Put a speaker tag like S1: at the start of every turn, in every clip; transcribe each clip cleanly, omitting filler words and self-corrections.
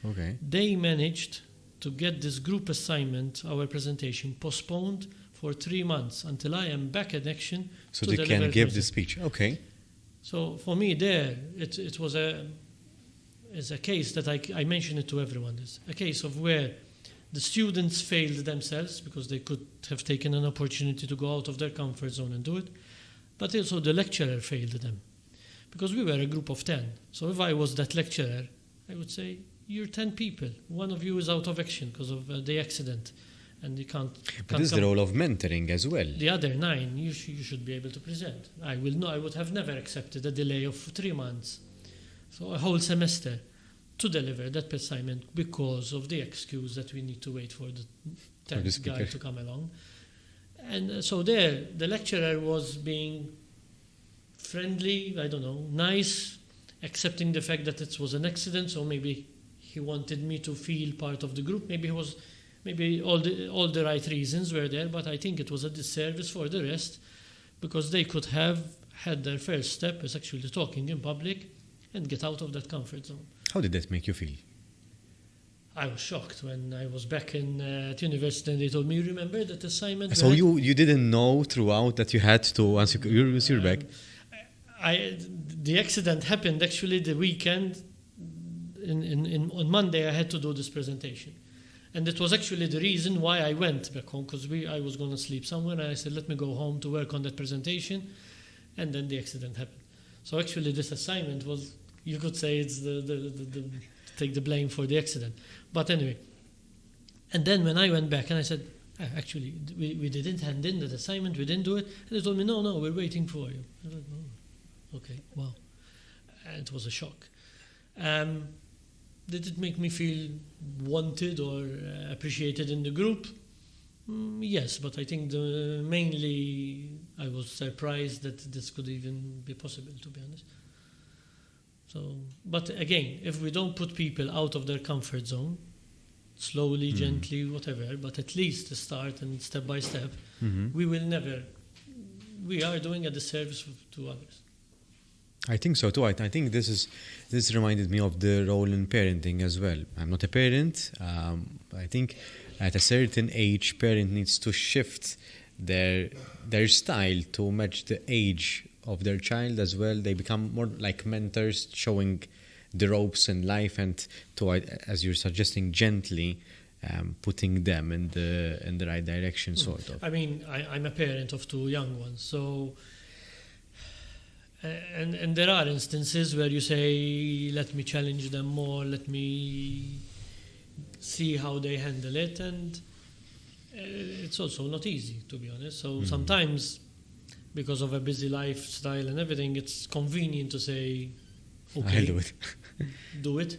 S1: Okay.
S2: They managed to get this group assignment, our presentation, postponed for 3 months until I am back in action.
S1: So
S2: to
S1: they
S2: deliver
S1: can give the
S2: present-
S1: speech. Okay.
S2: So for me there, it was is a case that I mention it to everyone. It's a case of where the students failed themselves because they could have taken an opportunity to go out of their comfort zone and do it. But also the lecturer failed them because we were a group of 10. So if I was that lecturer, I would say, you're 10 people. One of you is out of action because of the accident. And you can't...
S1: But this is the role of mentoring as well.
S2: The other 9, you should be able to present. I would have never accepted a delay of 3 months. So a whole semester to deliver that assignment because of the excuse that we need to wait for the 10th guy to come along. And so there, the lecturer was being friendly, I don't know, nice, accepting the fact that it was an accident, so maybe he wanted me to feel part of the group. Maybe all the right reasons were there, but I think it was a disservice for the rest because they could have had their first step as actually talking in public and get out of that comfort zone.
S1: How did that make you feel?
S2: I was shocked when I was back at university and they told me, remember that assignment?
S1: So you didn't know throughout that you had to, once you're back?
S2: The accident happened actually the weekend. On Monday I had to do this presentation. And it was actually the reason why I went back home, because I was going to sleep somewhere, and I said, let me go home to work on that presentation, and then the accident happened. So actually this assignment was, you could say it's the take the blame for the accident. But anyway, and then when I went back and I said, actually, we didn't hand in that assignment, we didn't do it, and they told me, no, we're waiting for you. I was like, oh, okay, wow. And it was a shock. Did it make me feel wanted or appreciated in the group? Yes, but I think mainly I was surprised that this could even be possible, to be honest. So, but again, if we don't put people out of their comfort zone, slowly, gently, whatever, but at least to start and step by step, we will never, we are doing a disservice to others.
S1: I think so too. I think this reminded me of the role in parenting as well. I'm not a parent. I think at a certain age, parent needs to shift their style to match the age of their child as well. They become more like mentors, showing the ropes in life, and to, as you're suggesting, gently putting them in the right direction, sort of.
S2: I mean, I'm a parent of 2 young ones, so. And there are instances where you say, let me challenge them more, let me see how they handle it, and it's also not easy, to be honest. So sometimes, because of a busy lifestyle and everything, it's convenient to say, okay,
S1: I'll do it.
S2: do it.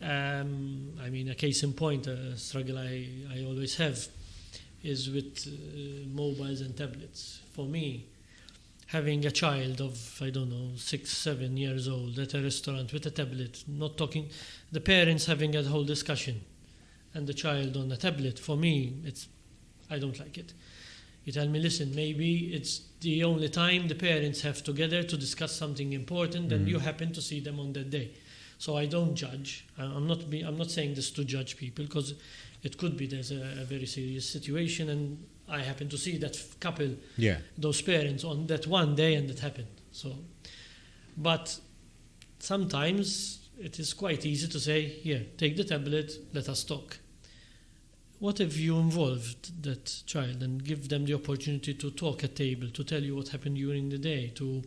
S2: I mean, a case in point, a struggle I always have is with mobiles and tablets. For me, having a child of, 6, 7 years old at a restaurant with a tablet, not talking, the parents having a whole discussion, and the child on a tablet, for me, I don't like it. You tell me, listen, maybe it's the only time the parents have together to discuss something important, and you happen to see them on that day. So I don't judge. I'm not saying this to judge people, because it could be there's a very serious situation, and I happen to see that couple, those parents, on that one day, and it happened. So, but sometimes it is quite easy to say, here, take the tablet, let us talk. What if you involved that child and give them the opportunity to talk at table, to tell you what happened during the day, to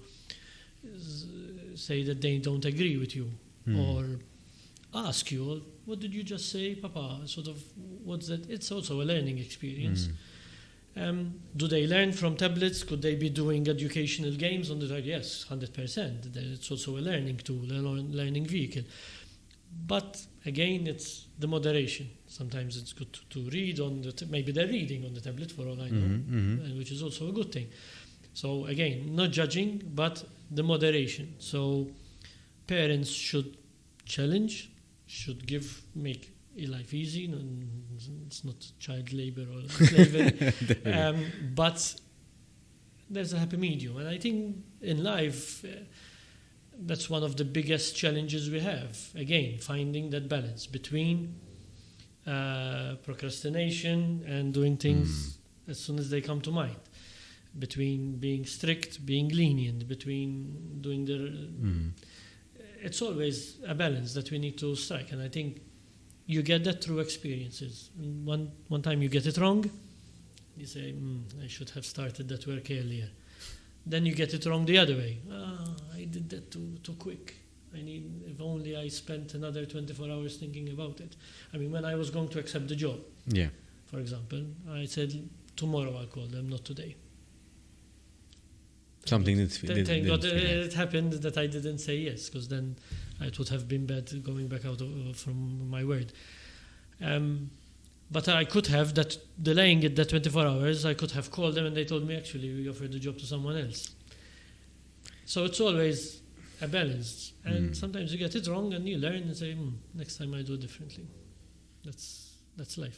S2: say that they don't agree with you, or ask you, what did you just say, Papa? Sort of, what's that? It's also a learning experience. Do they learn from tablets? Could they be doing educational games on the tablet? Yes, 100%. It's also a learning tool, a learning vehicle. But again, it's the moderation. Sometimes it's good to read on maybe they're reading on the tablet for all I know, which is also a good thing. So again, not judging, but the moderation. So parents should challenge, should make life easy. No, it's not child labor or slavery. But there's a happy medium. And I think in life, that's one of the biggest challenges we have. Again, finding that balance between procrastination and doing things as soon as they come to mind, between being strict, being lenient, between doing it's always a balance that we need to strike. And I think you get that through experiences. One time you get it wrong, you say, I should have started that work earlier. Then you get it wrong the other way. I did that too quick. If only I spent another 24 hours thinking about it. I mean, when I was going to accept the job, for example, I said, tomorrow I'll call them, not today.
S1: Something
S2: it happened that I didn't say yes, because then it would have been bad going back out from my word. But I could have, that delaying it that 24 hours, I could have called them and they told me, actually, we offered the job to someone else. So it's always a balance. And sometimes you get it wrong and you learn and say, next time I do it differently. That's life.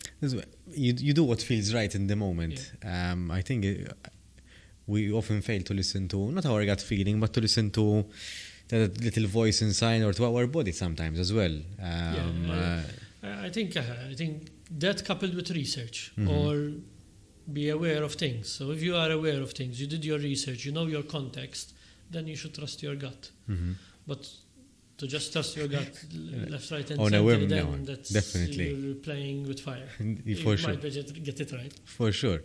S1: You do what feels right in the moment. Yeah. I think we often fail to listen to, not our gut feeling, but to listen to that little voice inside or to our body sometimes as well.
S2: I think that coupled with research or be aware of things. So if you are aware of things, you did your research, you know your context, then you should trust your gut. But to just trust your gut left, right, and center, then that's
S1: definitely
S2: you're playing with fire.
S1: For sure.
S2: Might get it right.
S1: For sure.